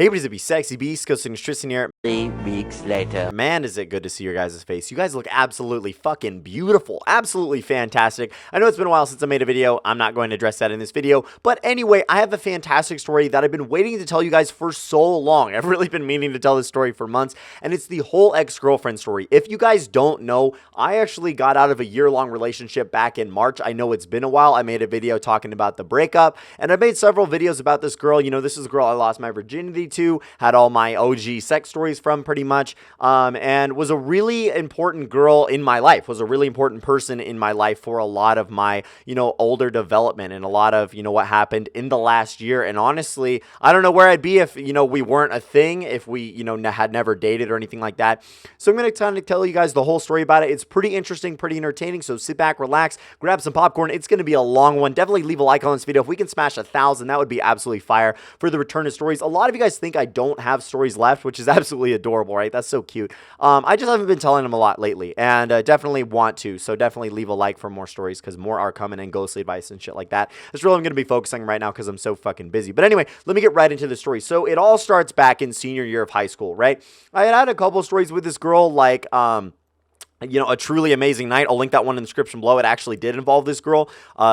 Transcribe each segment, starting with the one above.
Hey, what is it, be sexy beast? GhostSickness Tristan here. 3 weeks later. Man, is it good to see your guys' face. You guys look absolutely fucking beautiful. Absolutely fantastic. I know it's been a while since I made a video. I'm not going to address that in this video. But anyway, I have a fantastic story that I've been waiting to tell you guys for so long. I've really been meaning to tell this story for months. And it's the whole ex-girlfriend story. If you guys don't know, I actually got out of a year-long relationship back in March. I know it's been a while. I made a video talking about the breakup. And I made several videos about this girl. You know, this is a girl I lost my virginity to, had all my OG sex stories from pretty much, and was a really important girl in my life, was a really important person in my life for a lot of my, you know, older development and a lot of, you know, what happened in the last year. And honestly, I don't know where I'd be if, you know, we weren't a thing, if we, you know, had never dated or anything like that. So I'm going to kind of tell you guys the whole story about it. It's pretty interesting, pretty entertaining. So sit back, relax, grab some popcorn. It's going to be a long one. Definitely leave a like on this video. If we can smash 1,000, that would be absolutely fire for the return of stories. A lot of you guys think I don't have stories left, which is absolutely adorable, right? That's so cute. I just haven't been telling them a lot lately, and definitely want to. So definitely leave a like for more stories, because more are coming, and ghostly advice and shit like that. That's really what I'm going to be focusing right now, because I'm so fucking busy. But anyway, let me get right into the story. So it all starts back in senior year of high school, right? I had a couple stories with this girl, like, you know, a truly amazing night. I'll link that one in the description below. It actually did involve this girl.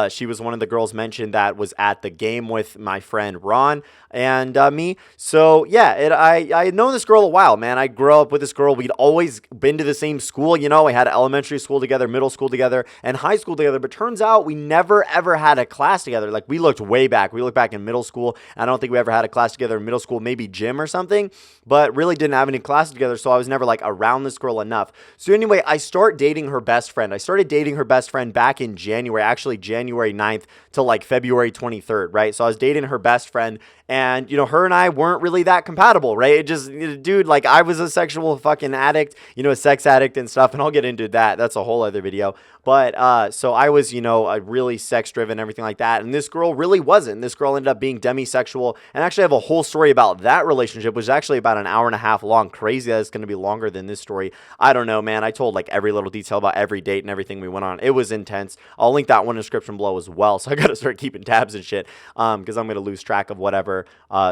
She was one of the girls mentioned that was at the game with my friend Ron and me. So yeah, I had known this girl a while, man. I grew up with this girl. We'd always been to the same school. You know, we had elementary school together, middle school together, and high school together. But turns out we never ever had a class together. Like, we looked way back. We looked back in middle school. I don't think we ever had a class together in middle school, maybe gym or something, but really didn't have any classes together. So I was never like around this girl enough. So anyway, I start dating her best friend. I started dating her best friend back in January, actually January 9th to like February 23rd, right? So I was dating her best friend, and, you know, her and I weren't really that compatible, right? It just, dude, like, I was a sexual fucking addict, you know, a sex addict and stuff, and I'll get into that. That's a whole other video. But, so I was, you know, really sex driven, everything like that. And this girl really wasn't. This girl ended up being demisexual, and actually I have a whole story about that relationship, which is actually about an hour and a half long. Crazy that it's going to be longer than this story. I don't know, man. I told like every little detail about every date and everything we went on. It was intense. I'll link that one in the description below as well. So I got to start keeping tabs and shit, because I'm going to lose track of whatever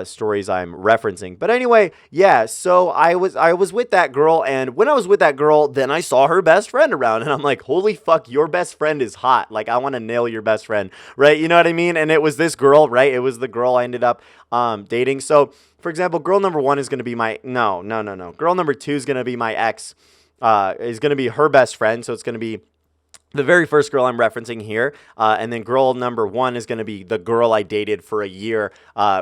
stories I'm referencing. But anyway, yeah, so I was with that girl, and when I was with that girl, then I saw her best friend around, and I'm like, holy fuck, your best friend is hot. Like, I want to nail your best friend, right? You know what I mean? And it was this girl, right? It was the girl I ended up dating. So, for example, girl number one is going to be my, no. Girl number two is going to be my ex, is going to be her best friend. So it's going to be the very first girl I'm referencing here, and then girl number one is going to be the girl I dated for a year,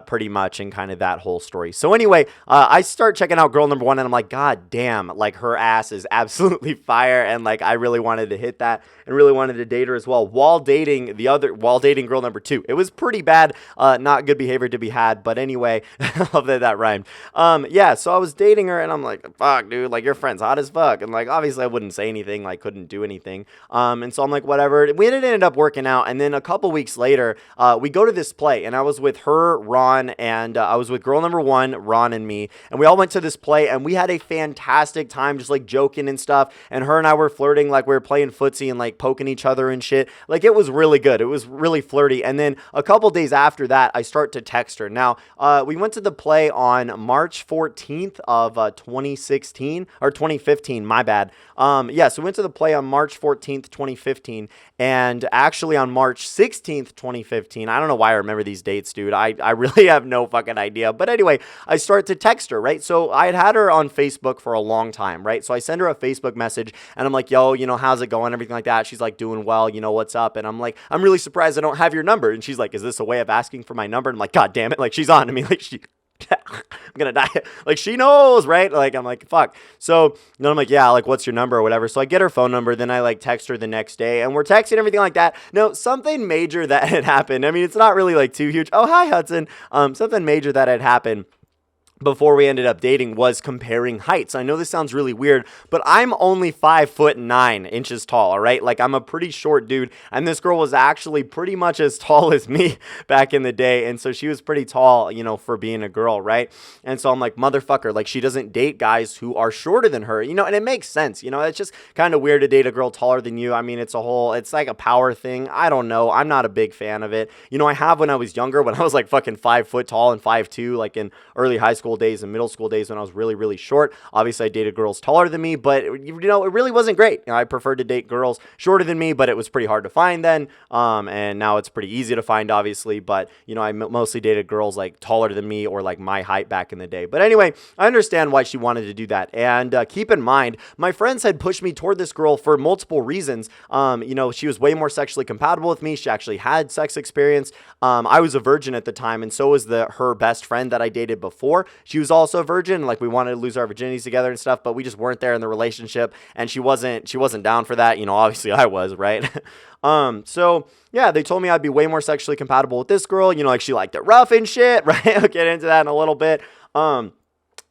pretty much, and kind of that whole story. So anyway, I start checking out girl number one, and I'm like, God damn, like, her ass is absolutely fire, and like, I really wanted to hit that, and really wanted to date her as well, while dating girl number two. It was pretty bad, not good behavior to be had, but anyway, I love that rhymed. Yeah, so I was dating her, and I'm like, fuck, dude, like, your friend's hot as fuck, and like, obviously I wouldn't say anything, like, couldn't do anything, and so I'm like, whatever. We ended up working out, and then a couple weeks later, we go to this play, and I was with her, Ron, and I was with girl number one, Ron, and me, and we all went to this play, and we had a fantastic time, just like joking and stuff, and her and I were flirting, like we were playing footsie and like poking each other and shit. Like, it was really good. It was really flirty. And then a couple days after that, I start to text her. Now, we went to the play on March 14th of 2016 or 2015, my bad. Yeah, so we went to the play on March 14th, 2015, and actually on March 16th, 2015, I don't know why I remember these dates, dude. I really have no fucking idea. But anyway, I start to text her, right? So I had her on Facebook for a long time, right? So I send her a Facebook message, and I'm like, yo, you know, how's it going? Everything like that. She's like, doing well, you know, what's up? And I'm like, I'm really surprised I don't have your number. And she's like, is this a way of asking for my number? And I'm like, God damn it. Like, she's on to me. Like, I'm gonna die. Like, she knows, right? Like, I'm like, fuck. So then I'm like, yeah, like, what's your number or whatever? So I get her phone number, then I like text her the next day, and we're texting everything like that. No, something major that had happened. I mean, it's not really like too huge. Oh, hi, Hudson. Something major that had happened before we ended up dating was comparing heights. I know this sounds really weird, but I'm only 5'9" tall, all right? Like, I'm a pretty short dude, and this girl was actually pretty much as tall as me back in the day, and so she was pretty tall, you know, for being a girl, right? And so I'm like, motherfucker, like, she doesn't date guys who are shorter than her, you know, and it makes sense, you know, it's just kind of weird to date a girl taller than you. I mean, it's like a power thing. I don't know. I'm not a big fan of it. You know, I have when I was younger, when I was like fucking 5 foot tall and 5'2", like in early high school. school days and middle school days when I was really, really short. Obviously, I dated girls taller than me, but you know, it really wasn't great. You know, I preferred to date girls shorter than me, but it was pretty hard to find then. And now it's pretty easy to find, obviously. But you know, I mostly dated girls like taller than me or like my height back in the day. But anyway, I understand why she wanted to do that. And keep in mind, my friends had pushed me toward this girl for multiple reasons. You know, she was way more sexually compatible with me. She actually had sex experience. I was a virgin at the time, and so was her best friend that I dated before. She was also a virgin. Like, we wanted to lose our virginities together and stuff, but we just weren't there in the relationship, and she wasn't down for that. You know, obviously I was, right? So yeah, they told me I'd be way more sexually compatible with this girl. You know, like, she liked it rough and shit, right? I'll get into that in a little bit.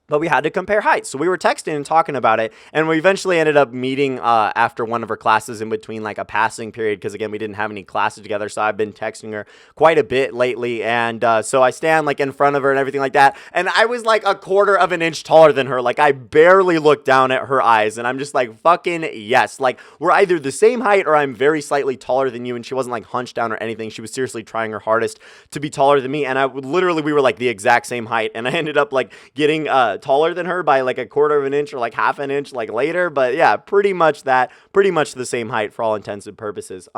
But we had to compare heights. So we were texting and talking about it. And we eventually ended up meeting after one of her classes in between like a passing period. Because again, we didn't have any classes together. So I've been texting her quite a bit lately. And so I stand like in front of her and everything like that. And I was like a quarter of an inch taller than her. Like, I barely looked down at her eyes. And I'm just like, fucking yes. Like, we're either the same height or I'm very slightly taller than you. And she wasn't like hunched down or anything. She was seriously trying her hardest to be taller than me. And we were like the exact same height. And I ended up like getting taller than her by like a quarter of an inch or like half an inch like later. But yeah, pretty much the same height for all intents and purposes.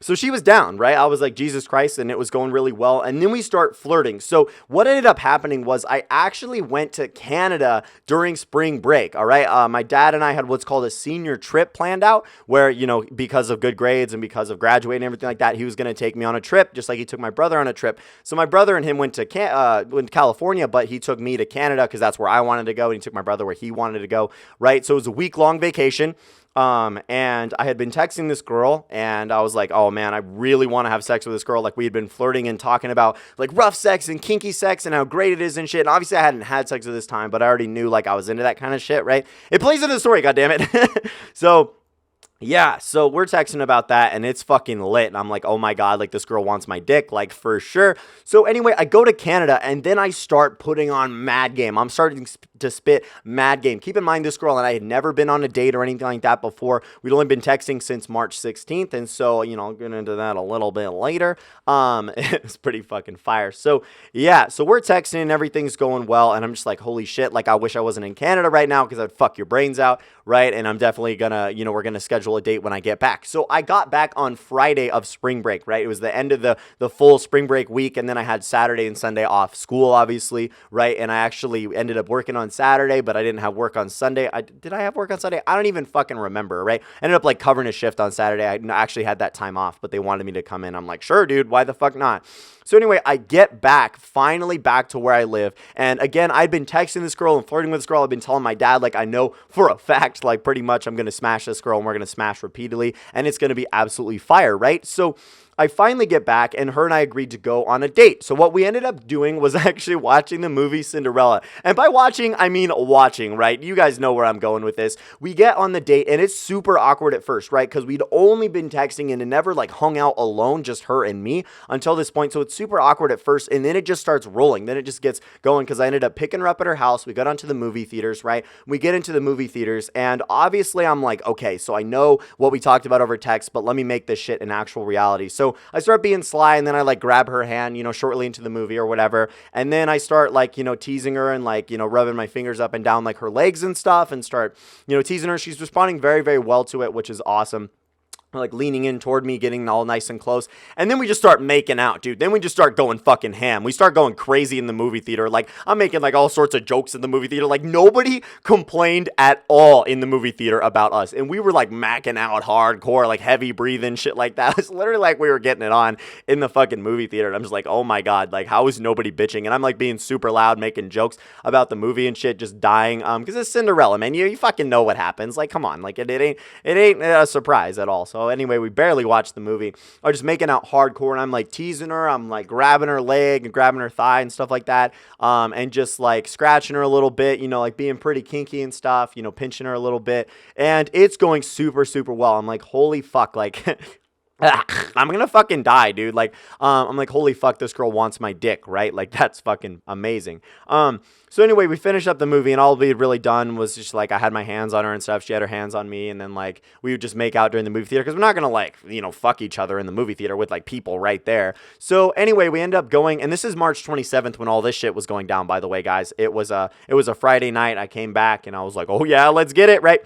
So she was down, right? I was like, Jesus Christ, and it was going really well. And then we start flirting. So what ended up happening was I actually went to Canada during spring break. All right. My dad and I had what's called a senior trip planned out where, you know, because of good grades and because of graduating and everything like that, he was going to take me on a trip, just like he took my brother on a trip. So my brother and him went to California, but he took me to Canada because that's where I wanted to go. And he took my brother where he wanted to go. Right. So it was a week-long vacation. And I had been texting this girl and I was like, oh man, I really want to have sex with this girl. Like, we had been flirting and talking about like rough sex and kinky sex and how great it is and shit. And obviously I hadn't had sex at this time, but I already knew like I was into that kind of shit, right? It plays into the story, goddammit. So yeah, so we're texting about that and it's fucking lit. And I'm like, oh my God, like, this girl wants my dick, like, for sure. So anyway, I go to Canada and then I start putting on mad game. I'm starting to spit mad game. Keep in mind, this girl and I had never been on a date or anything like that before. We'd only been texting since March 16th. And so, you know, I'll get into that a little bit later. It's pretty fucking fire. So yeah, so we're texting and everything's going well. And I'm just like, holy shit, like, I wish I wasn't in Canada right now because I'd fuck your brains out, right? And I'm definitely gonna, you know, we're gonna schedule a date when I get back. So I got back on Friday of spring break, right? It was the end of the full spring break week. And then I had Saturday and Sunday off school, obviously, right? And I actually ended up working on Saturday, but I didn't have work on Sunday. Did I have work on Sunday? I don't even fucking remember, right? Ended up like covering a shift on Saturday. I actually had that time off, but they wanted me to come in. I'm like, sure, dude, why the fuck not? So anyway, I get back, finally back to where I live. And again, I've been texting this girl and flirting with this girl. I've been telling my dad, like, I know for a fact, like, pretty much I'm going to smash this girl and we're going to smash repeatedly. And it's going to be absolutely fire, right? So I finally get back and her and I agreed to go on a date. So what we ended up doing was actually watching the movie Cinderella. And by watching, I mean watching, right? You guys know where I'm going with this. We get on the date and it's super awkward at first, right? Because we'd only been texting and it never like hung out alone, just her and me until this point. So it's super awkward at first and then it just starts rolling. Then it just gets going because I ended up picking her up at her house. We got onto the movie theaters, right? We get into the movie theaters and obviously I'm like, okay, so I know what we talked about over text, but let me make this shit an actual reality. So I start being sly and then I like grab her hand, you know, shortly into the movie or whatever. And then I start like, you know, teasing her and like, you know, rubbing my fingers up and down like her legs and stuff and start, you know, teasing her. She's responding very, very well to it, which is awesome. Like leaning in toward me, getting all nice and close. And then we just start making out, dude. Then we just start going fucking ham. We start going crazy in the movie theater. Like, I'm making like all sorts of jokes in the movie theater. Like, nobody complained at all in the movie theater about us. And we were like macking out hardcore, like heavy breathing, shit like that. It's literally like we were getting it on in the fucking movie theater. And I'm just like, oh my God, like, how is nobody bitching? And I'm like being super loud, making jokes about the movie and shit, just dying. Because it's Cinderella, man. You fucking know what happens. Like, come on. Like, it ain't a surprise at all. So anyway, we barely watched the movie. I was just making out hardcore and I'm like teasing her. I'm like grabbing her leg and grabbing her thigh and stuff like that. And just like scratching her a little bit, you know, like being pretty kinky and stuff, you know, pinching her a little bit. And it's going super, super well. I'm like, holy fuck, like I'm gonna fucking die, dude. Like, I'm like, holy fuck, this girl wants my dick, right? Like, that's fucking amazing. So anyway, we finished up the movie, and all we had really done was just like, I had my hands on her and stuff. She had her hands on me, and then like, we would just make out during the movie theater, because we're not gonna like, fuck each other in the movie theater with like people right there. So anyway, we end up going, and this is March 27th when all this shit was going down, by the way, guys. It was a Friday night. I came back, and I was like, oh yeah, let's get it, right?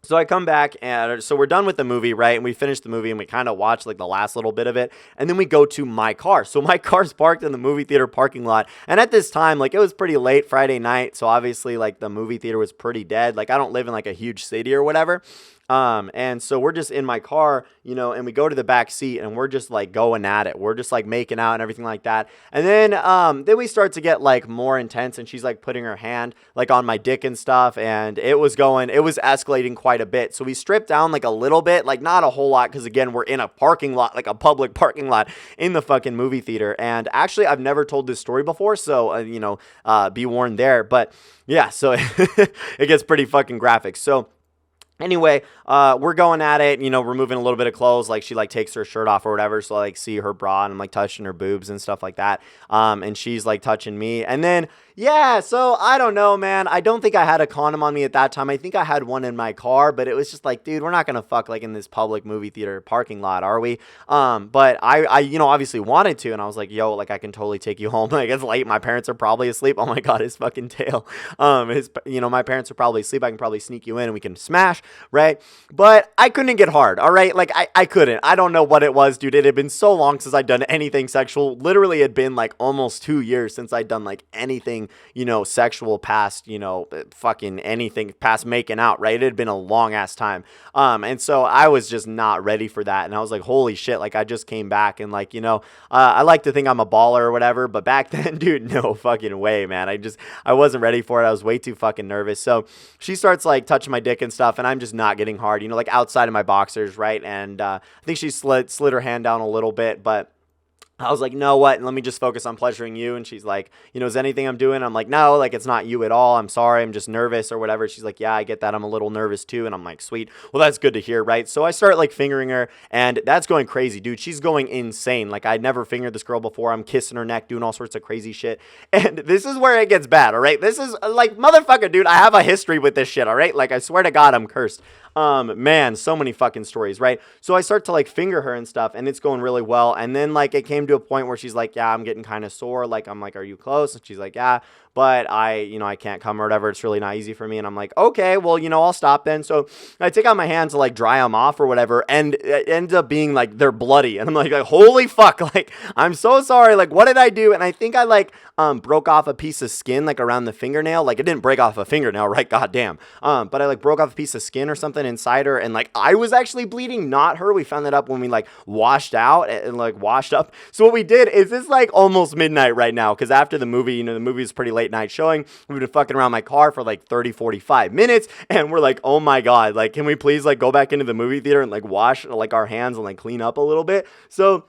So I come back, and so we're done with the movie, right? And we finish the movie, and we kind of watch like the last little bit of it, and then we go to my car. So my car's parked in the movie theater parking lot, and at this time, like, it was pretty late Friday night, so obviously like the movie theater was pretty dead. Like, I don't live in like a huge city or whatever. And so we're just in my car, and we go to the back seat, and we're just like going at it. We're just like making out and everything like that. And then we start to get like more intense, and she's like putting her hand like on my dick and stuff. And it was escalating quite a bit. So we stripped down like a little bit, like not a whole lot. 'Cause again, we're in a parking lot, like a public parking lot in the fucking movie theater. And actually, I've never told this story before. So, be warned there. But yeah, so it gets pretty fucking graphic. So anyway, we're going at it, removing a little bit of clothes, like she like takes her shirt off or whatever, so I like see her bra, and I'm like touching her boobs and stuff like that, and she's like touching me, and then, yeah, so I don't know, man, I don't think I had a condom on me at that time. I think I had one in my car, but it was just like, dude, we're not gonna fuck like in this public movie theater parking lot, are we? But I obviously wanted to, and I was like, yo, like I can totally take you home, like it's late, my parents are probably asleep, oh my god, his fucking tail, my parents are probably asleep, I can probably sneak you in and we can smash, right? But I couldn't get hard, all right? Like, I couldn't. I don't know what it was, dude. It had been so long since I'd done anything sexual. Literally, it had been, like, almost 2 years since I'd done, like, anything, sexual past, fucking anything past making out, right? It had been a long-ass time. And so I was just not ready for that. And I was like, holy shit, like, I just came back. And, like, I like to think I'm a baller or whatever. But back then, dude, no fucking way, man. I wasn't ready for it. I was way too fucking nervous. So she starts, like, touching my dick and stuff. And I'm just not getting hard, like outside of my boxers, right? And I think she slid her hand down a little bit, but I was like, no, what? Let me just focus on pleasuring you. And she's like, is anything I'm doing? I'm like, no, like, it's not you at all. I'm sorry. I'm just nervous or whatever. She's like, yeah, I get that. I'm a little nervous too. And I'm like, sweet. Well, that's good to hear, right? So I start like fingering her, and that's going crazy, dude. She's going insane. Like, I'd never fingered this girl before. I'm kissing her neck, doing all sorts of crazy shit. And this is where it gets bad, all right? This is like, motherfucker, dude, I have a history with this shit, all right? Like, I swear to God, I'm cursed. Man, so many fucking stories, right? So I start to like finger her and stuff, and it's going really well. And then like it came to a point where she's like, yeah, I'm getting kind of sore. Like, I'm like, are you close? And she's like, yeah, but I can't come or whatever. It's really not easy for me. And I'm like, okay, well, I'll stop then. So I take out my hands to like dry them off or whatever, and it ends up being like they're bloody. And I'm like, holy fuck, like, I'm so sorry. Like, what did I do? And I think I like broke off a piece of skin like around the fingernail. Like, it didn't break off a fingernail, right? Goddamn. But I like broke off a piece of skin or something inside her, and like I was actually bleeding, not her. We found that up when we like washed out and like washed up. So what we did is, it's like almost midnight right now, because after the movie, the movie was pretty late night showing. We've been fucking around my car for like 30-45 minutes, and we're like, oh my god, like, can we please like go back into the movie theater and like wash like our hands and like clean up a little bit? So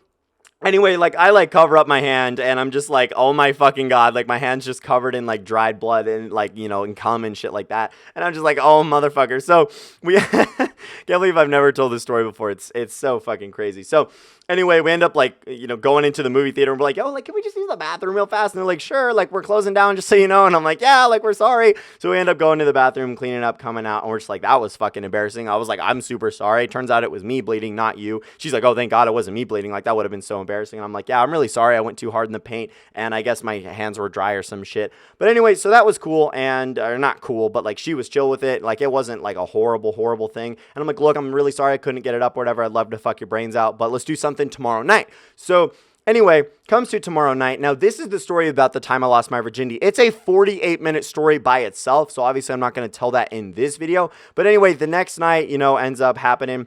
anyway, like, I like cover up my hand, and I'm just like, oh my fucking god, like my hand's just covered in like dried blood and like, and cum and shit like that. And I'm just like, oh motherfucker. So we can't believe I've never told this story before. It's so fucking crazy. So anyway, we end up like, going into the movie theater, and we're like, yo, like, can we just use the bathroom real fast? And they're like, sure, like, we're closing down, just so you know. And I'm like, yeah, like, we're sorry. So we end up going to the bathroom, cleaning up, coming out, and we're just like, that was fucking embarrassing. I was like, I'm super sorry. Turns out it was me bleeding, not you. She's like, oh, thank God it wasn't me bleeding. Like, that would have been so embarrassing. And I'm like, yeah, I'm really sorry. I went too hard in the paint, and I guess my hands were dry or some shit. But anyway, so that was cool, and or not cool, but like, she was chill with it. Like, it wasn't like a horrible thing. And I'm like, look, I'm really sorry I couldn't get it up or whatever. I'd love to fuck your brains out, but let's do something tomorrow night. So anyway, comes to tomorrow night. Now, this is the story about the time I lost my virginity. It's a 48-minute story by itself, so obviously I'm not going to tell that in this video. But anyway, the next night, ends up happening.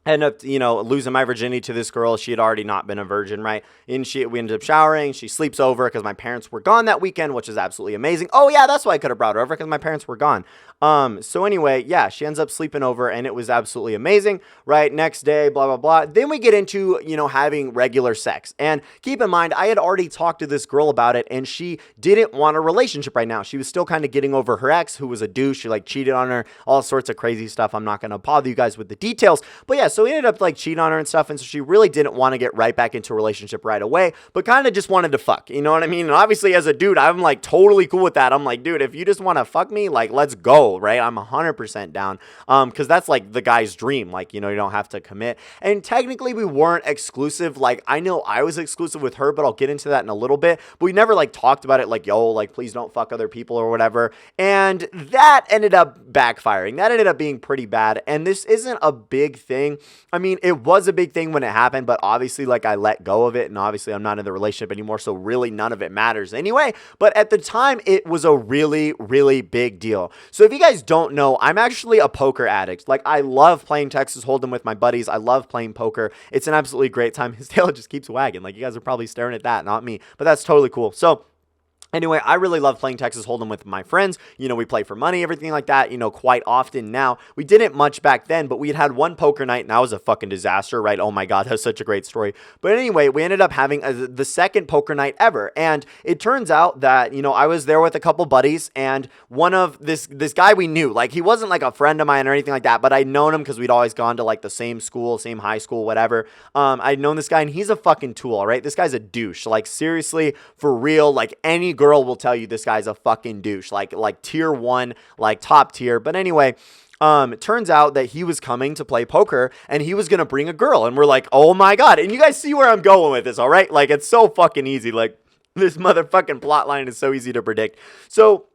End up, losing my virginity to this girl. She had already not been a virgin, right? And we ended up showering. She sleeps over because my parents were gone that weekend, which is absolutely amazing. Oh yeah, that's why I could have brought her over, because my parents were gone. So anyway, yeah, she ends up sleeping over, and it was absolutely amazing, right? Next day, blah, blah, blah. Then we get into, having regular sex. And keep in mind, I had already talked to this girl about it, and she didn't want a relationship right now. She was still kind of getting over her ex, who was a douche. She like cheated on her, all sorts of crazy stuff. I'm not going to bother you guys with the details. But yeah, so he ended up like cheating on her and stuff, and so she really didn't want to get right back into a relationship right away, but kind of just wanted to fuck, you know what I mean? And obviously as a dude, I'm like totally cool with that. I'm like, dude, if you just want to fuck me, like, let's go, right? I'm 100% down, because that's like the guy's dream, like, you know, you don't have to commit. And technically we weren't exclusive. Like, I know I was exclusive with her, but I'll get into that in a little bit. But we never like talked about it like, yo, like, please don't fuck other people or whatever. And that ended up backfiring. That ended up being pretty bad. And this isn't a big thing. I mean, it was a big thing when it happened, but obviously like I let go of it, and obviously I'm not in the relationship anymore, so really none of it matters anyway. But at the time, it was a really, really big deal. So if you guys don't know, I'm actually a poker addict. Like, I love playing Texas Hold'em with my buddies. I love playing poker. It's an absolutely great time. His tail just keeps wagging. Like, you guys are probably staring at that, not me, but that's totally cool. So anyway, I really love playing Texas Hold'em with my friends. You know, we play for money, everything like that, you know, quite often now. We didn't much back then, but we had one poker night, and that was a fucking disaster, right? Oh my God, that's such a great story. But anyway, we ended up having the second poker night ever. And it turns out that, you know, I was there with a couple buddies, and one of this guy we knew, like, he wasn't like a friend of mine or anything like that, but I'd known him because we'd always gone to like the same school, same high school, whatever. I'd known this guy, and he's a fucking tool, all right? This guy's a douche. Like, seriously, for real, like, any girl will tell you this guy's a fucking douche, like tier 1, like top tier. But anyway, it turns out that he was coming to play poker, and he was going to bring a girl, and we're like, oh my God. And you guys see where I'm going with this, all right? Like, it's so fucking easy. Like, this motherfucking plot line is so easy to predict. So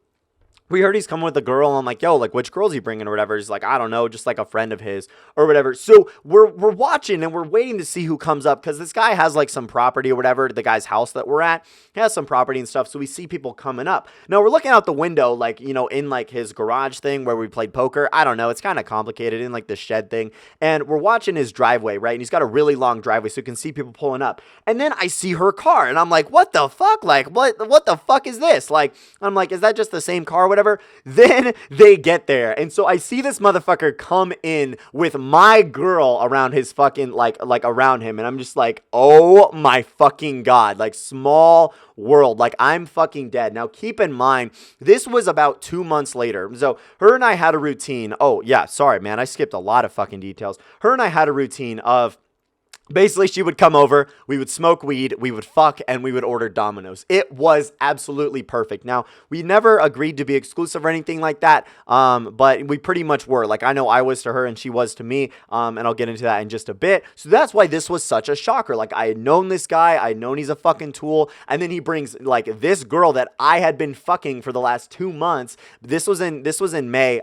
we heard he's coming with a girl, and I'm like, yo, like, which girl's he bringing or whatever? He's like, I don't know, just like a friend of his or whatever. So we're watching, and we're waiting to see who comes up, because this guy has like some property or whatever. The guy's house that we're at, he has some property and stuff, so we see people coming up. Now we're looking out the window, like, you know, in like his garage thing where we played poker. I don't know, it's kind of complicated, in like the shed thing. And we're watching his driveway, right? And he's got a really long driveway, so you can see people pulling up. And then I see her car, and I'm like, what the fuck? Like, what the fuck is this? Like, I'm like, is that just the same car or whatever? Then they get there, and so I see this motherfucker come in with my girl around his fucking, like around him, and I'm just like, oh my fucking God, like, small world, like, I'm fucking dead. Now keep in mind, this was about 2 months later. So her and I had a routine. Oh yeah, sorry man, I skipped a lot of fucking details. Her and I had a routine of, basically, she would come over, we would smoke weed, we would fuck, and we would order Domino's. It was absolutely perfect. Now, we never agreed to be exclusive or anything like that, but we pretty much were. Like, I know I was to her, and she was to me, and I'll get into that in just a bit. So that's why this was such a shocker. Like, I had known this guy, I had known he's a fucking tool, and then he brings, like, this girl that I had been fucking for the last 2 months. This was in May.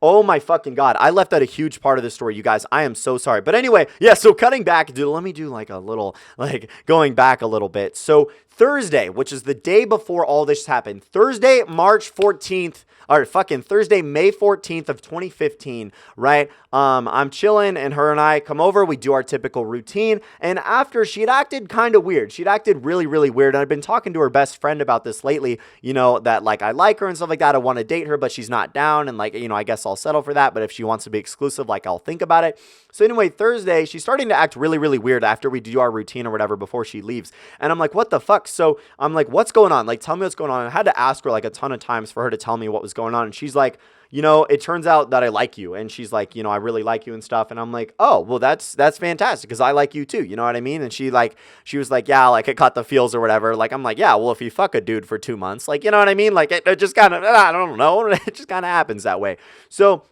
Oh my fucking God. I left out a huge part of the story, you guys. I am so sorry. But anyway, yeah, so cutting back, dude, let me do like a little, like, going back a little bit. So Thursday, which is the day before all this happened, Thursday, March 14th, or fucking Thursday, May 14th of 2015, right? I'm chilling, and her and I come over, we do our typical routine, and after, she had acted kind of weird. She'd acted really, really weird, and I've been talking to her best friend about this lately, you know, that, like, I like her and stuff like that, I want to date her, but she's not down, and, like, you know, I guess I'll settle for that, but if she wants to be exclusive, like, I'll think about it. So anyway, Thursday, she's starting to act really, really weird after we do our routine or whatever before she leaves, and I'm like, what the fuck? So I'm like, what's going on? Like, tell me what's going on. And I had to ask her, like, a ton of times for her to tell me what was going on, and she's like, you know, it turns out that I like you. And she's like, you know, I really like you and stuff. And I'm like, oh, well, that's fantastic, because I like you too. You know what I mean? And she was like, yeah, like, it caught the feels or whatever. Like, I'm like, yeah, well, if you fuck a dude for 2 months, like, you know what I mean? Like, it just kind of, I don't know. It just kind of happens that way. So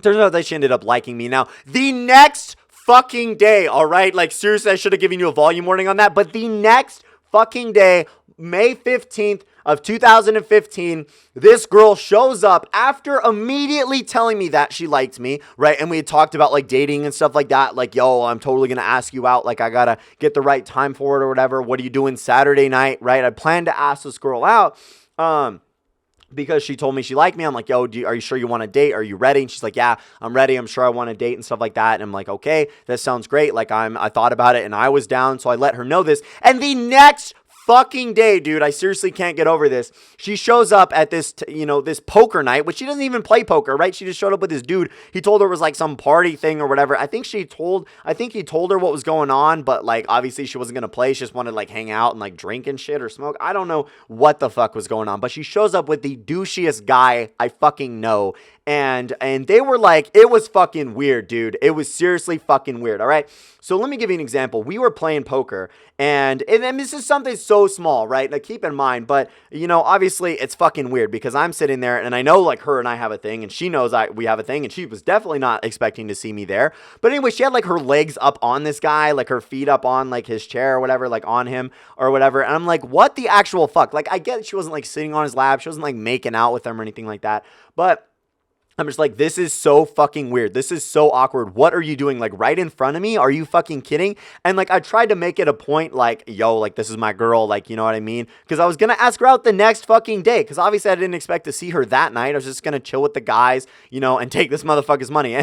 turns out that she ended up liking me. Now, the next fucking day, all right? Like, seriously, I should have given you a volume warning on that. But the next fucking day, May 15th of 2015, this girl shows up after immediately telling me that she liked me, right? And we had talked about, like, dating and stuff like that. Like, yo, I'm totally going to ask you out. Like, I got to get the right time for it or whatever. What are you doing Saturday night, right? I plan to ask this girl out. Because she told me she liked me. I'm like, yo, are you sure you want to date? Are you ready? And she's like, yeah, I'm ready. I'm sure I want to date and stuff like that. And I'm like, okay, that sounds great. Like, I thought about it and I was down. So I let her know this. And the next fucking day, dude, I seriously can't get over this. She shows up at this, this poker night, which she doesn't even play poker, right? She just showed up with this dude. He told her it was like some party thing or whatever. I think he told her what was going on, but like obviously she wasn't gonna play. She just wanted to like hang out and like drink and shit or smoke. I don't know what the fuck was going on, but she shows up with the douchiest guy I fucking know. And they were like, it was fucking weird, dude. It was seriously fucking weird, all right? So let me give you an example. We were playing poker, and this is something so small, right? Now, keep in mind, but, obviously, it's fucking weird, because I'm sitting there, and I know, like, her and I have a thing, and she knows we have a thing, and she was definitely not expecting to see me there. But anyway, she had, like, her legs up on this guy, like, her feet up on, like, his chair or whatever, like, on him or whatever, and I'm like, what the actual fuck? Like, I get she wasn't, like, sitting on his lap. She wasn't, like, making out with him or anything like that, but I'm just like, this is so fucking weird. This is so awkward. What are you doing? Like, right in front of me? Are you fucking kidding? And like, I tried to make it a point, like, yo, like, this is my girl. Like, you know what I mean? Because I was going to ask her out the next fucking day. Because obviously I didn't expect to see her that night. I was just going to chill with the guys, and take this motherfucker's money.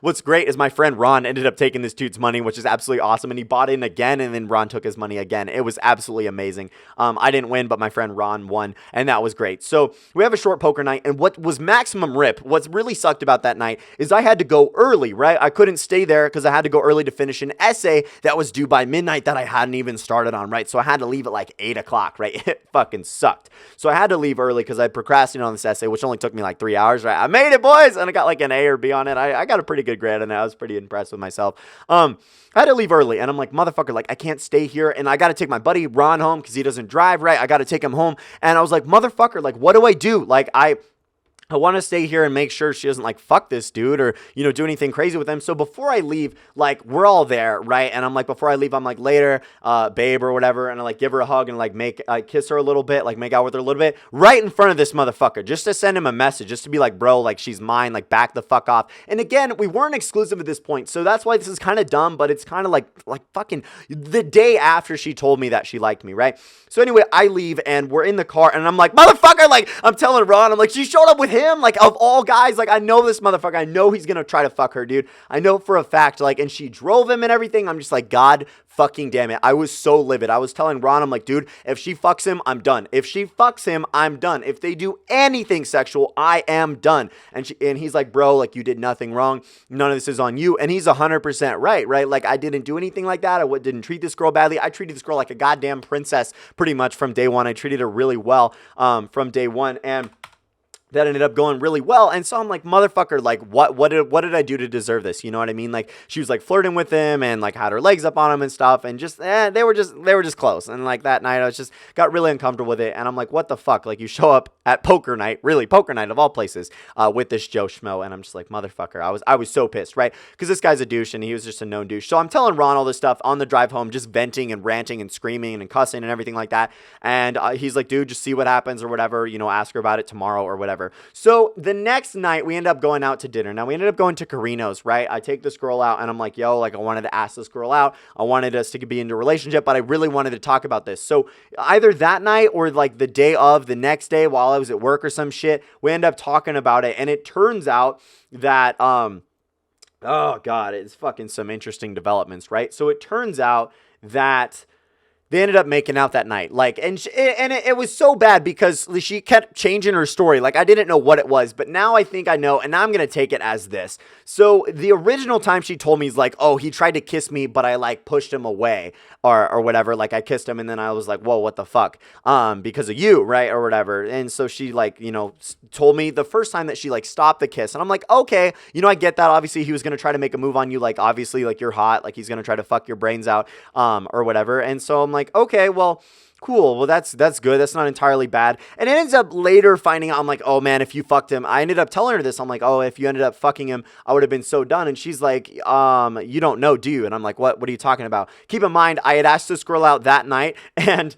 What's great is my friend Ron ended up taking this dude's money, which is absolutely awesome. And he bought in again, and then Ron took his money again. It was absolutely amazing. I didn't win, but my friend Ron won. And that was great. So we have a short poker night. And what was maximum rip, what's really sucked about that night is I had to go early, right? I couldn't stay there because I had to go early to finish an essay that was due by midnight that I hadn't even started on, right? So I had to leave at like 8 o'clock, right? It fucking sucked. So I had to leave early because I procrastinated on this essay, which only took me like 3 hours, right? I made it, boys! And I got like an A or B on it. I got a pretty good grade on it. I was pretty impressed with myself. I had to leave early, and I'm like, motherfucker, like, I can't stay here, and I got to take my buddy Ron home because he doesn't drive, right? I got to take him home, and I was like, motherfucker, like, what do I do? Like, I want to stay here and make sure she doesn't like fuck this dude or, do anything crazy with him. So before I leave, like, we're all there, right? And I'm like, before I leave, I'm like, later, babe or whatever. And I like give her a hug and like kiss her a little bit, like make out with her a little bit right in front of this motherfucker, just to send him a message, just to be like, bro, like, she's mine, like, back the fuck off. And again, we weren't exclusive at this point. So that's why this is kind of dumb, but it's kind of like fucking the day after she told me that she liked me, right? So anyway, I leave and we're in the car and I'm like, motherfucker, like, I'm telling Ron, I'm like, she showed up with him, like, of all guys, like, I know this motherfucker, I know he's gonna try to fuck her, dude, I know for a fact, like, and she drove him and everything. I'm just like, God fucking damn it, I was so livid. I was telling Ron, I'm like, dude, if she fucks him, I'm done. If she fucks him, I'm done. If they do anything sexual, I am done. And he's like, bro, like, you did nothing wrong, none of this is on you. And he's 100% right? Like, I didn't do anything like that. I didn't treat this girl badly. I treated this girl like a goddamn princess pretty much from day one. I treated her really well from day one, and that ended up going really well. And so I'm like, motherfucker, like, what did I do to deserve this? You know what I mean? Like, she was like flirting with him and like had her legs up on him and stuff, and just they were just close. And like that night I was just got really uncomfortable with it, and I'm like, what the fuck? Like, you show up at poker night, really poker night of all places, with this Joe Schmo, and I'm just like, motherfucker, I was so pissed, right? Because this guy's a douche and he was just a known douche. So I'm telling Ron all this stuff on the drive home, just venting and ranting and screaming and cussing and everything like that. And he's like, dude, just see what happens or whatever, ask her about it tomorrow or whatever. So the next night we end up going out to dinner. Now we ended up going to Carino's, right? I take this girl out and I'm like, yo, like, I wanted to ask this girl out. I wanted us to be into a relationship, but I really wanted to talk about this. So either that night or like the day of, the next day while I was at work or some shit, we end up talking about it. And it turns out that, oh God, it's fucking some interesting developments, right? So it turns out that they ended up making out that night, like, and it was so bad because she kept changing her story. Like, I didn't know what it was, but now I think I know, and now I'm gonna take it as this. So the original time she told me is like, oh, he tried to kiss me, but I like pushed him away or whatever. Like, I kissed him, and then I was like, whoa, what the fuck? Because of you, right, or whatever. And so she like, told me the first time that she like stopped the kiss, and I'm like, okay, I get that. Obviously, he was gonna try to make a move on you. Like, obviously, like, you're hot. Like, he's gonna try to fuck your brains out, or whatever. And so I'm like, okay, well, cool. Well, that's good. That's not entirely bad. And it ends up later finding out, I'm like, oh man, if you fucked him, I ended up telling her this. I'm like, oh, if you ended up fucking him, I would have been so done. And she's like, you don't know, do you? And I'm like, what are you talking about? Keep in mind, I had asked this girl out that night, and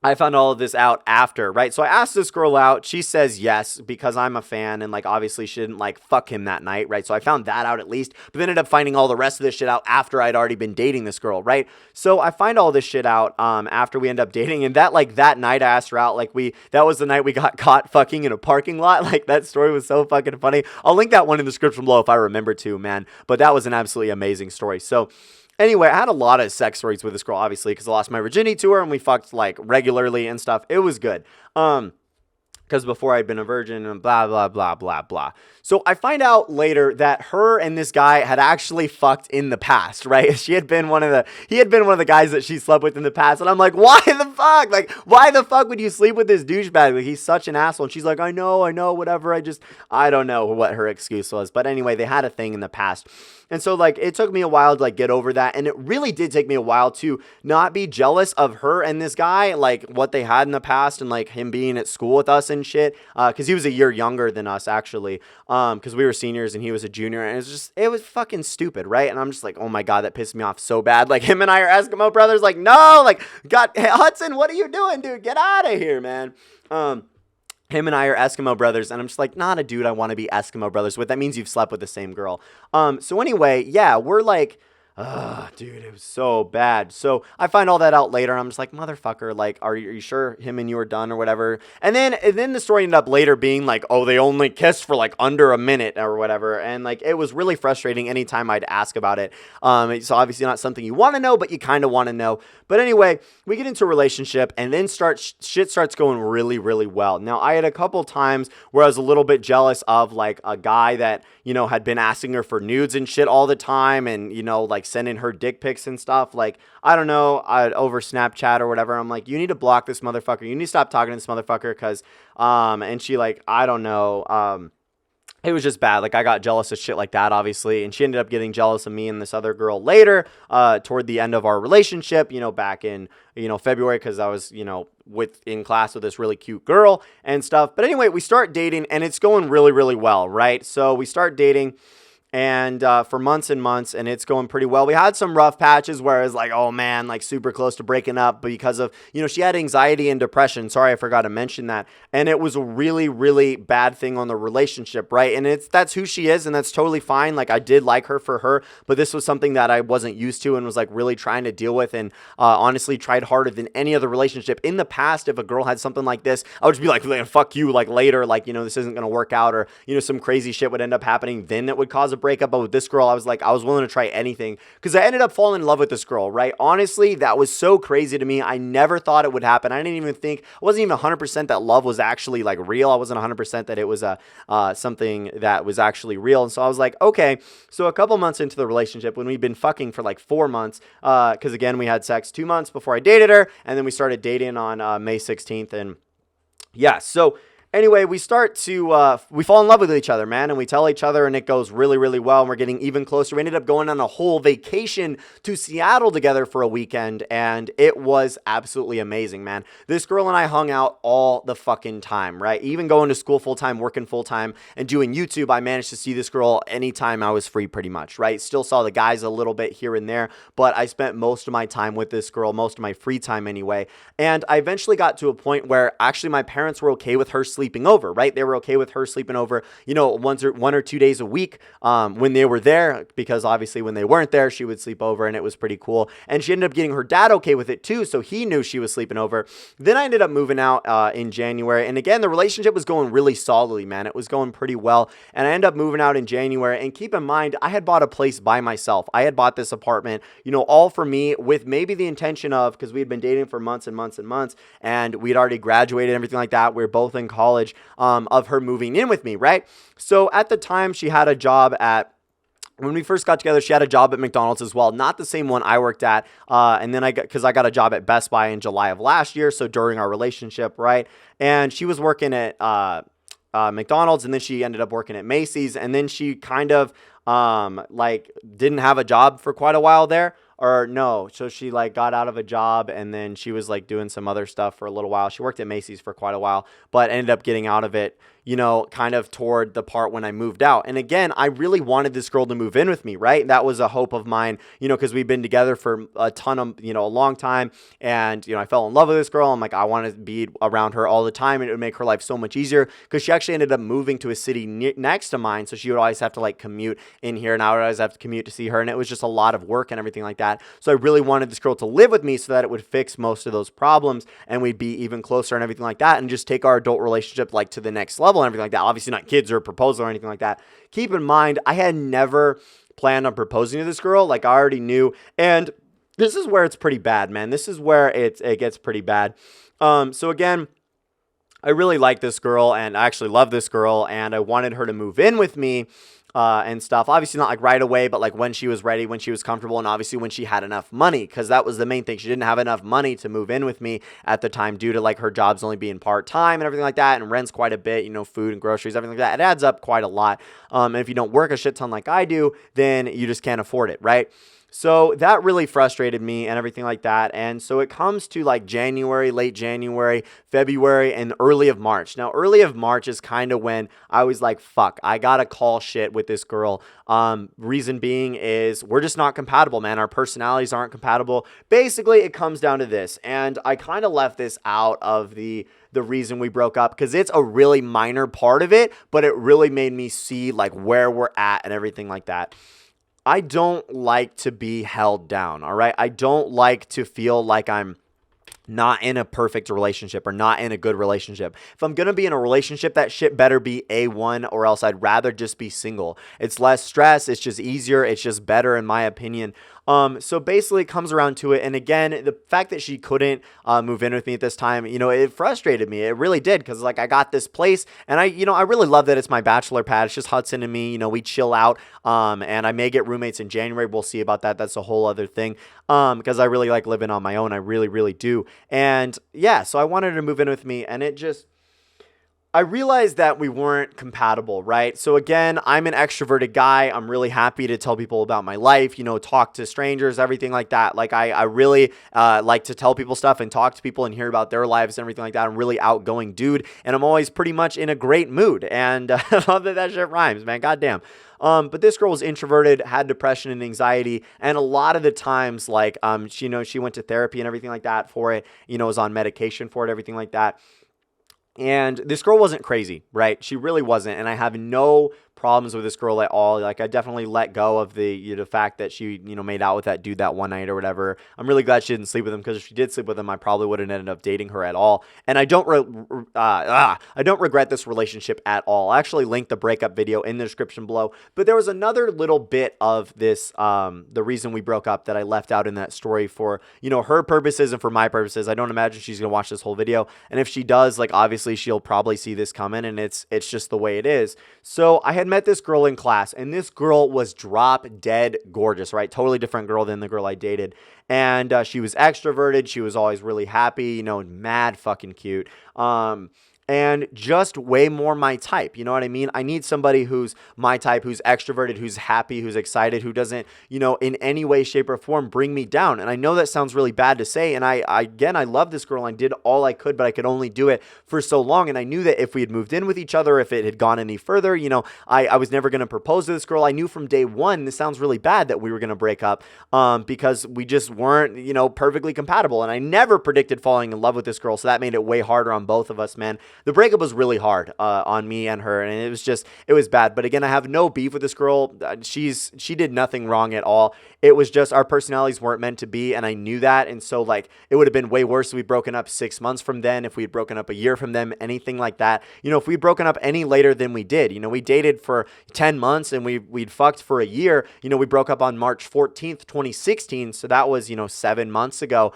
I found all of this out after, right? So I asked this girl out. She says yes because I'm a fan, and like obviously she didn't like fuck him that night, right? So I found that out at least, but then ended up finding all the rest of this shit out after I'd already been dating this girl, right? So I find all this shit out after we end up dating, and that night I asked her out, like that was the night we got caught fucking in a parking lot. Like, that story was so fucking funny. I'll link that one in the description below if I remember to, man. But that was an absolutely amazing story. So Anyway, I had a lot of sex stories with this girl, obviously, because I lost my virginity to her and we fucked like regularly and stuff. It was good. Because before I'd been a virgin and blah, blah, blah, blah, blah. So I find out later that her and this guy had actually fucked in the past, right? He had been one of the guys that she slept with in the past. And I'm like, why the fuck? Like, why the fuck would you sleep with this douchebag? Like, he's such an asshole. And she's like, I know, whatever. I don't know what her excuse was. But anyway, they had a thing in the past. And so, like, it took me a while to, like, get over that. And it really did take me a while to not be jealous of her and this guy, like, what they had in the past and, like, him being at school with us and shit. Because he was a year younger than us, actually. Because we were seniors and he was a junior. And it was fucking stupid, right? And I'm just like, oh my God, that pissed me off so bad. Like, him and I are Eskimo brothers. Like, no, like, hey, Hudson, what are you doing, dude? Get out of here, man. Him and I are Eskimo brothers, and I'm just like, not a dude I want to be Eskimo brothers with. That means you've slept with the same girl. So anyway, yeah, we're like, dude, it was so bad. So I find all that out later. And I'm just like, motherfucker, like, are you sure him and you are done or whatever? And then the story ended up later being like, oh, they only kissed for like under a minute or whatever. And like, it was really frustrating anytime I'd ask about it. It's obviously not something you want to know, but you kind of want to know. But anyway, we get into a relationship and then shit starts going really, really well. Now, I had a couple times where I was a little bit jealous of like a guy that, you know, had been asking her for nudes and shit all the time and, you know, like sending her dick pics and stuff. Like, I don't know, over Snapchat or whatever. I'm like, you need to block this motherfucker. You need to stop talking to this motherfucker because, and she like, I don't know, it was just bad. Like, I got jealous of shit like that, obviously. And she ended up getting jealous of me and this other girl later, toward the end of our relationship, you know, back in, you know, February, because I was, you know, in class with this really cute girl and stuff. But anyway, we start dating and it's going really, really well, right? So we start dating. And for months and months, and it's going pretty well. We had some rough patches where it was like, oh man, like super close to breaking up because of, you know, she had anxiety and depression. Sorry, I forgot to mention that. And it was a really, really bad thing on the relationship, right? And that's who she is, and that's totally fine. Like, I did like her for her, but this was something that I wasn't used to and was like really trying to deal with, and honestly tried harder than any other relationship. In the past, if a girl had something like this, I would just be like, fuck you, like later, like, you know, this isn't going to work out, or, you know, some crazy shit would end up happening. Then it would cause a breakup. But with this girl, I was willing to try anything because I ended up falling in love with this girl, right? Honestly, that was so crazy to me. I never thought it would happen. I didn't even think, I wasn't even 100% that love was actually like real. I wasn't 100% that it was something that was actually real. And so I was like, okay. So a couple months into the relationship, when we'd been fucking for like 4 months, because again, we had sex 2 months before I dated her, and then we started dating on May 16th. And yeah, so anyway, we start to, we fall in love with each other, man, and we tell each other, and it goes really, really well, and we're getting even closer. We ended up going on a whole vacation to Seattle together for a weekend, and it was absolutely amazing, man. This girl and I hung out all the fucking time, right? Even going to school full-time, working full-time, and doing YouTube, I managed to see this girl anytime I was free, pretty much, right? Still saw the guys a little bit here and there, but I spent most of my time with this girl, most of my free time anyway, and I eventually got to a point where actually my parents were okay with her sleeping over, right? They were okay with her sleeping over, you know, 1 or 2 days a week when they were there, because obviously when they weren't there, she would sleep over, and it was pretty cool. And she ended up getting her dad okay with it too, so he knew she was sleeping over. Then I ended up moving out in January, and again, the relationship was going really solidly, man. It was going pretty well, and I ended up moving out in January. And keep in mind, I had bought a place by myself. I had bought this apartment, you know, all for me, with maybe the intention of, because we had been dating for months and months and months, and we'd already graduated and everything like that. We were both in college, of her moving in with me, right? So at the time, she had a job when we first got together, she had a job at McDonald's as well. Not the same one I worked at. And then I got a job at Best Buy in July of last year. So during our relationship, right? And she was working at McDonald's, and then she ended up working at Macy's. And then she kind of like didn't have a job for quite a while there. Or no, so she like got out of a job, and then she was like doing some other stuff for a little while. She worked at Macy's for quite a while, but ended up getting out of it, you know, kind of toward the part when I moved out. And again, I really wanted this girl to move in with me, right? That was a hope of mine, you know, because we've been together for a ton of, you know, a long time. And, you know, I fell in love with this girl. I'm like, I wanted to be around her all the time, and it would make her life so much easier, because she actually ended up moving to a city next to mine. So she would always have to like commute in here, and I would always have to commute to see her. And it was just a lot of work and everything like that. that. So I really wanted this girl to live with me so that it would fix most of those problems and we'd be even closer and everything like that, and just take our adult relationship like to the next level and everything like that. Obviously not kids or proposal or anything like that. Keep in mind, I had never planned on proposing to this girl. Like, I already knew, and this is where it's pretty bad, man. This is where it gets pretty bad. So again, I really like this girl, and I actually love this girl, and I wanted her to move in with me and stuff. Obviously not like right away, but like when she was ready, when she was comfortable, and obviously when she had enough money, because that was the main thing. She didn't have enough money to move in with me at the time due to like her jobs only being part-time and everything like that, and rent's quite a bit, you know, food and groceries, everything like that. It adds up quite a lot. And if you don't work a shit ton like I do, then you just can't afford it, right? So that really frustrated me and everything like that. And so it comes to like January, late January, February, and early of March. Now, early of March is kind of when I was like, fuck, I gotta call shit with this girl. Reason being is we're just not compatible, man. Our personalities aren't compatible. Basically, it comes down to this. And I kind of left this out of the reason we broke up because it's a really minor part of it, but it really made me see like where we're at and everything like that. I don't like to be held down, all right? I don't like to feel like I'm not in a perfect relationship or not in a good relationship. If I'm going to be in a relationship, that shit better be A1, or else I'd rather just be single. It's less stress. It's just easier. It's just better in my opinion. So basically it comes around to it. And again, the fact that she couldn't move in with me at this time, you know, it frustrated me. It really did. Cause like I got this place and I really love that it's my bachelor pad. It's just Hudson and me, you know, we chill out. And I may get roommates in January. We'll see about that. That's a whole other thing. Because I really like living on my own. I really, really do. And yeah, so I wanted her to move in with me, and I realized that we weren't compatible, right? So again, I'm an extroverted guy. I'm really happy to tell people about my life, you know, talk to strangers, everything like that. Like I really like to tell people stuff and talk to people and hear about their lives and everything like that. I'm really outgoing dude, and I'm always pretty much in a great mood. And I love that shit rhymes, man. Goddamn. But this girl was introverted, had depression and anxiety, and a lot of the times, like, she went to therapy and everything like that for it, you know, was on medication for it, everything like that. And this girl wasn't crazy, right? She really wasn't. And I have no problems with this girl at all. Like, I definitely let go of the fact that she, you know, made out with that dude that one night or whatever. I'm really glad she didn't sleep with him, because if she did sleep with him, I probably wouldn't ended up dating her at all. And I don't regret this relationship at all. I actually linked the breakup video in the description below. But there was another little bit of this, the reason we broke up, that I left out in that story for, you know, her purposes and for my purposes. I don't imagine she's gonna watch this whole video, and if she does, like, obviously she'll probably see this coming, and it's just the way it is. So I had met this girl in class, and this girl was drop dead gorgeous, right? Totally different girl than the girl I dated. And she was extroverted. She was always really happy, you know, mad fucking cute. And just way more my type. You know what I mean? I need somebody who's my type, who's extroverted, who's happy, who's excited, who doesn't, you know, in any way, shape, or form bring me down. And I know that sounds really bad to say. And I love this girl. I did all I could, but I could only do it for so long. And I knew that if we had moved in with each other, if it had gone any further, you know, I was never going to propose to this girl. I knew from day one, this sounds really bad, that we were going to break up because we just weren't, you know, perfectly compatible. And I never predicted falling in love with this girl. So that made it way harder on both of us, man. The breakup was really hard on me and her, and it was bad. But again, I have no beef with this girl. She did nothing wrong at all. It was just our personalities weren't meant to be, and I knew that. And so, like, it would have been way worse if we'd broken up 6 months from then, if we had broken up a year from them, anything like that. You know, if we'd broken up any later than we did. You know, we dated for 10 months and we'd fucked for a year. You know, we broke up on March 14th, 2016. So that was, you know, 7 months ago.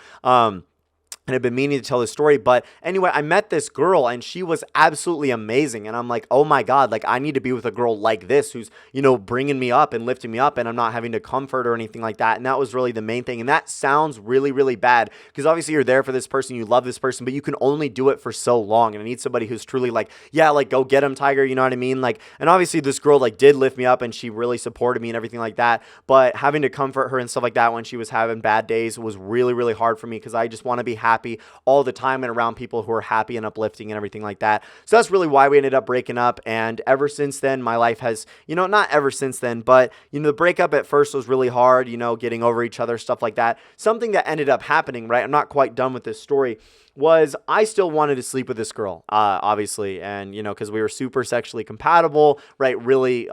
And I've been meaning to tell this story. But anyway, I met this girl, and she was absolutely amazing. And I'm like, oh my God, like, I need to be with a girl like this, who's, you know, bringing me up and lifting me up, and I'm not having to comfort or anything like that. And that was really the main thing. And that sounds really, really bad, because obviously you're there for this person, you love this person, but you can only do it for so long. And I need somebody who's truly like, yeah, like, go get him, Tiger. You know what I mean? Like, and obviously this girl, like, did lift me up, and she really supported me and everything like that. But having to comfort her and stuff like that when she was having bad days was really, really hard for me, because I just want to be happy happy all the time and around people who are happy and uplifting and everything like that. So that's really why we ended up breaking up. And ever since then, my life has, not ever since then, but, the breakup at first was really hard, getting over each other, stuff like that. Something that ended up happening, right? I'm not quite done with this story. Was I still wanted to sleep with this girl, obviously, and, because we were super sexually compatible, right, really,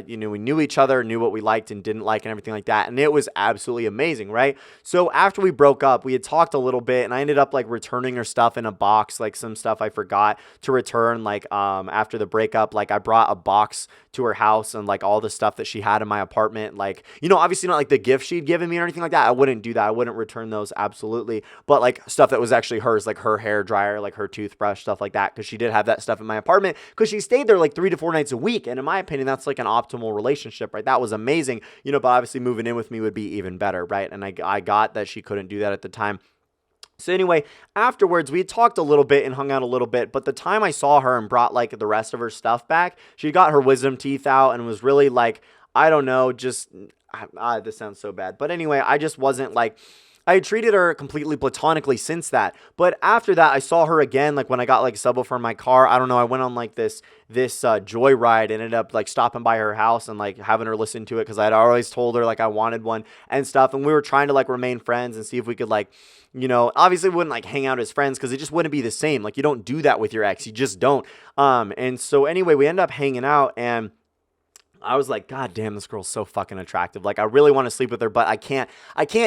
we knew each other, knew what we liked and didn't like and everything like that, and it was absolutely amazing, right? So after we broke up, we had talked a little bit, and I ended up, like, returning her stuff in a box, like, some stuff I forgot to return, like, after the breakup, like, I brought a box to her house and, like, all the stuff that she had in my apartment, like, obviously not, like, the gift she'd given me or anything like that. I wouldn't do that. I wouldn't return those, absolutely, but, like, stuff that was actually hers, like her hair dryer, like her toothbrush, stuff like that, because she did have that stuff in my apartment because she stayed there like 3 to 4 nights a week, and in my opinion that's like an optimal relationship, right? That was amazing, but obviously moving in with me would be even better, right? And I got that she couldn't do that at the time. So anyway, afterwards, we had talked a little bit and hung out a little bit, but the time I saw her and brought like the rest of her stuff back, she got her wisdom teeth out and was really like, I don't know, just, this sounds so bad, but anyway, I just wasn't like, I had treated her completely platonically since that. But after that, I saw her again, like when I got like a subwoofer in my car. I don't know. I went on like this joyride, ended up like stopping by her house and like having her listen to it because I had always told her like I wanted one and stuff. And we were trying to like remain friends and see if we could like, obviously we wouldn't like hang out as friends because it just wouldn't be the same. Like you don't do that with your ex. You just don't. And so anyway, we ended up hanging out and I was like, God damn, this girl's so fucking attractive. Like, I really want to sleep with her, but I can't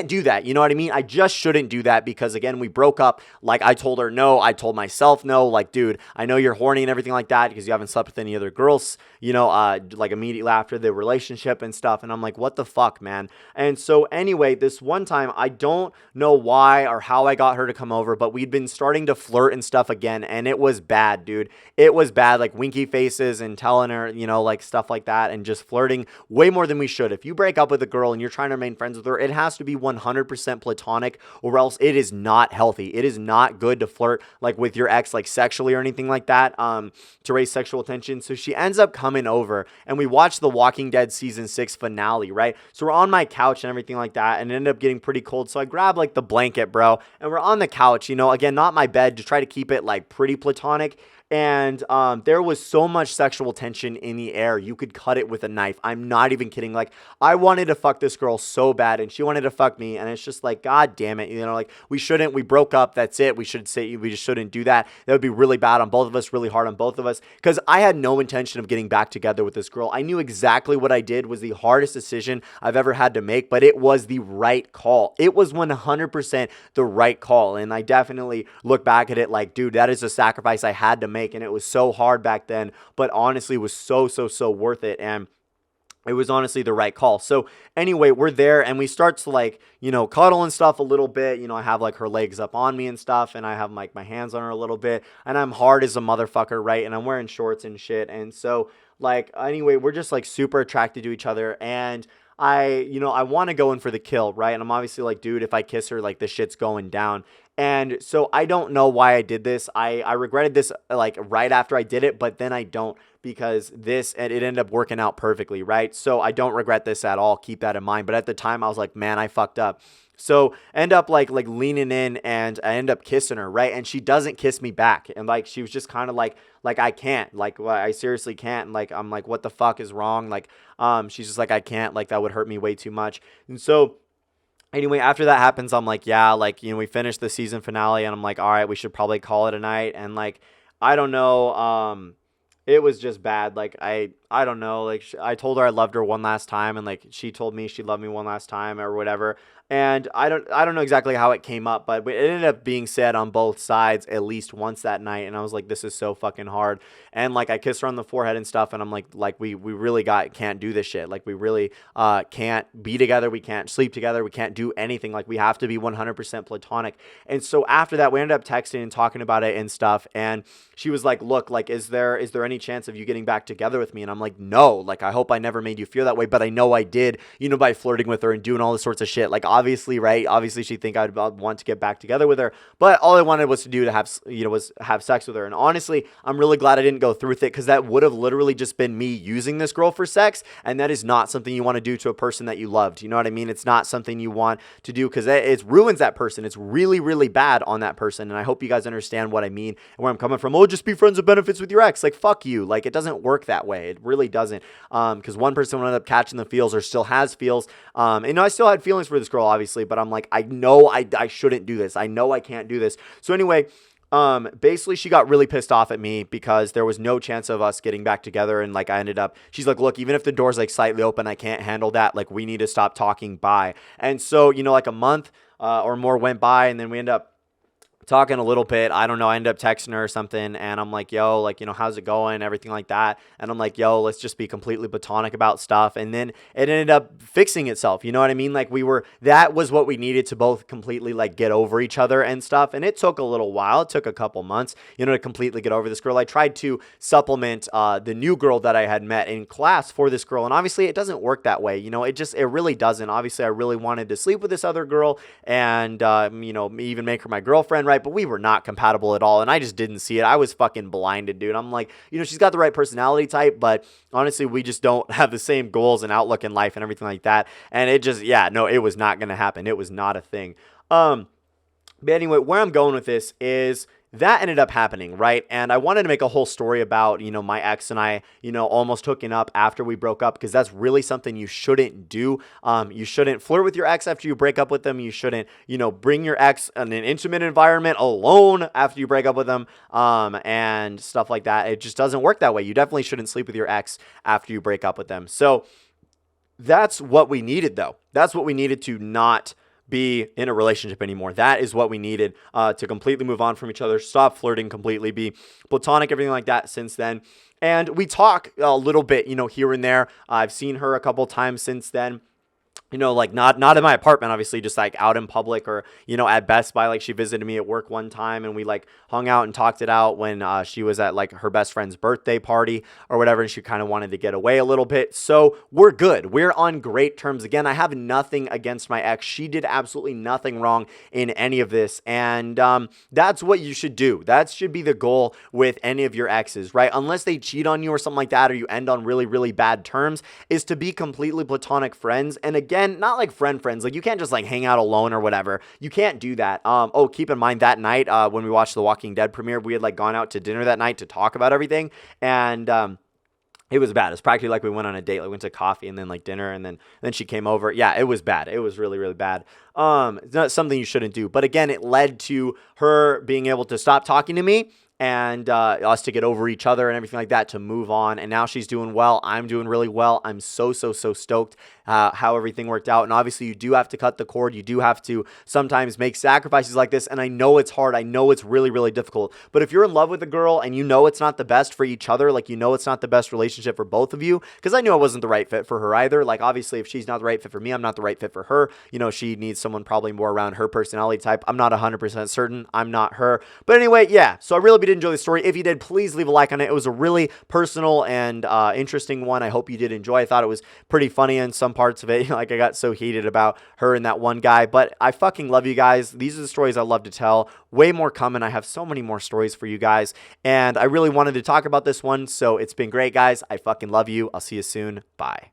do that. You know what I mean? I just shouldn't do that because, again, we broke up. Like, I told her no. I told myself no. Like, dude, I know you're horny and everything like that because you haven't slept with any other girls, like immediately after the relationship and stuff. And I'm like, what the fuck, man? And so, anyway, this one time, I don't know why or how I got her to come over, but we'd been starting to flirt and stuff again. And it was bad, dude. It was bad. Like, winky faces and telling her, like stuff like that. And just flirting way more than we should. If you break up with a girl and you're trying to remain friends with her, it has to be 100% platonic or else it is not healthy. It is not good to flirt like with your ex, like sexually or anything like that, to raise sexual tension. So she ends up coming over and we watched the Walking Dead season 6 finale, right? So we're on my couch and everything like that and it ended up getting pretty cold. So I grabbed like the blanket, bro, and we're on the couch, again, not my bed, to try to keep it like pretty platonic. And there was so much sexual tension in the air. You could cut it with a knife. I'm not even kidding. Like, I wanted to fuck this girl so bad, and she wanted to fuck me. And it's just like, God damn it. Like, we broke up. That's it. We just shouldn't do that. That would be really bad on both of us, really hard on both of us. Because I had no intention of getting back together with this girl. I knew exactly what I did was the hardest decision I've ever had to make, but it was the right call. It was 100% the right call. And I definitely look back at it like, dude, that is a sacrifice I had to make. And it was so hard back then, but honestly was so worth it. And it was honestly the right call. So anyway, we're there and we start to like, cuddle and stuff a little bit. I have like her legs up on me and stuff, and I have like my hands on her a little bit, and I'm hard as a motherfucker, right? And I'm wearing shorts and shit. And so like, anyway, we're just like super attracted to each other, and I want to go in for the kill, right? And I'm obviously like, dude, if I kiss her, like the shit's going down. And so I don't know why I did this. I regretted this like right after I did it, but then I don't, because it ended up working out perfectly, right? So I don't regret this at all. Keep that in mind. But at the time I was like, man, I fucked up. So end up like leaning in and I end up kissing her, right? And she doesn't kiss me back. And like, she was just kind of like I can't, like, well, I seriously can't. And like, I'm like, what the fuck is wrong? Like, she's just like, I can't, like, that would hurt me way too much. And so anyway, after that happens, I'm like, yeah, like, we finished the season finale and I'm like, all right, we should probably call it a night. And like, I don't know, it was just bad. Like, I don't know, like, I told her I loved her one last time, and like, she told me she loved me one last time or whatever. And I don't know exactly how it came up, but it ended up being said on both sides at least once that night. And I was like, this is so fucking hard. And like, I kissed her on the forehead and stuff. And I'm like, we really can't do this shit. Like, we really can't be together. We can't sleep together. We can't do anything. Like, we have to be 100% platonic. And so after that, we ended up texting and talking about it and stuff. And she was like, look, like, is there any chance of you getting back together with me? And I'm like, no, like, I hope I never made you feel that way, but I know I did, by flirting with her and doing all this sorts of shit. Like, obviously, right? Obviously, she'd think I'd want to get back together with her, but all I wanted was to do to have, was have sex with her. And honestly, I'm really glad I didn't go through with it, because that would have literally just been me using this girl for sex, and that is not something you want to do to a person that you loved. You know what I mean? It's not something you want to do, because it ruins that person. It's really, really bad on that person, and I hope you guys understand what I mean and where I'm coming from. Oh, just be friends with benefits with your ex. Like, fuck you. Like, it doesn't work that way. It really doesn't, because one person will end up catching the feels, or still has feels. And I still had feelings for this girl, obviously, but I'm like, I know I shouldn't do this. I know I can't do this. So anyway, basically she got really pissed off at me because there was no chance of us getting back together. And like, I ended up, she's like, look, even if the door's like slightly open, I can't handle that. Like, we need to stop talking. Bye. And so, like a month, or more went by, and then we end up talking a little bit. I don't know. I ended up texting her or something, and I'm like, yo, like, how's it going? Everything like that. And I'm like, yo, let's just be completely platonic about stuff. And then it ended up fixing itself. You know what I mean? Like, that was what we needed to both completely like get over each other and stuff. And it took a little while. It took a couple months, to completely get over this girl. I tried to supplement the new girl that I had met in class for this girl. And obviously it doesn't work that way. It really doesn't. Obviously, I really wanted to sleep with this other girl and, even make her my girlfriend, right? But we were not compatible at all, and I just didn't see it. I was fucking blinded, dude. I'm like, she's got the right personality type, but honestly, we just don't have the same goals and outlook in life and everything like that. And it just, it was not going to happen. It was not a thing. But anyway, where I'm going with this is that ended up happening, right? And I wanted to make a whole story about, my ex and I, almost hooking up after we broke up, because that's really something you shouldn't do. You shouldn't flirt with your ex after you break up with them. You shouldn't, bring your ex in an intimate environment alone after you break up with them, and stuff like that. It just doesn't work that way. You definitely shouldn't sleep with your ex after you break up with them. So that's what we needed, though. That's what we needed to not be in a relationship anymore. That is what we needed to completely move on from each other, stop flirting completely, be platonic, everything like that since then. And we talk a little bit, here and there. I've seen her a couple times since then. Like not in my apartment, obviously, just like out in public, or, at Best Buy. Like, she visited me at work one time, and we like hung out and talked it out when she was at like her best friend's birthday party or whatever. And she kind of wanted to get away a little bit. So we're good. We're on great terms. Again, I have nothing against my ex. She did absolutely nothing wrong in any of this. And that's what you should do. That should be the goal with any of your exes, right? Unless they cheat on you or something like that, or you end on really, really bad terms, is to be completely platonic friends. And again, not like friends. Like, you can't just like hang out alone or whatever. You can't do that. Keep in mind that night when we watched the Walking Dead premiere, we had like gone out to dinner that night to talk about everything, and it was bad. It's practically like we went on a date. Like, we went to coffee and then like dinner, and then she came over. Yeah, it was bad. It was really, really bad. It's not something you shouldn't do. But again, it led to her being able to stop talking to me, and us to get over each other and everything like that, to move on. And now she's doing well. I'm doing really well. I'm so stoked how everything worked out. And obviously, you do have to cut the cord. You do have to sometimes make sacrifices like this. And I know it's hard. I know it's really, really difficult. But if you're in love with a girl and it's not the best for each other, like, it's not the best relationship for both of you, because I knew I wasn't the right fit for her either. Like, obviously, if she's not the right fit for me, I'm not the right fit for her. She needs someone probably more around her personality type. I'm not 100% certain. I'm not her. But anyway, yeah. So I really did enjoy the story. If you did, please leave a like on it. It was a really personal and interesting one. I hope you did enjoy. I thought it was pretty funny in some parts of it. Like, I got so heated about her and that one guy, but I fucking love you guys. These are the stories I love to tell. Way more coming. I have so many more stories for you guys, and I really wanted to talk about this one. So it's been great, guys. I fucking love you. I'll see you soon. Bye.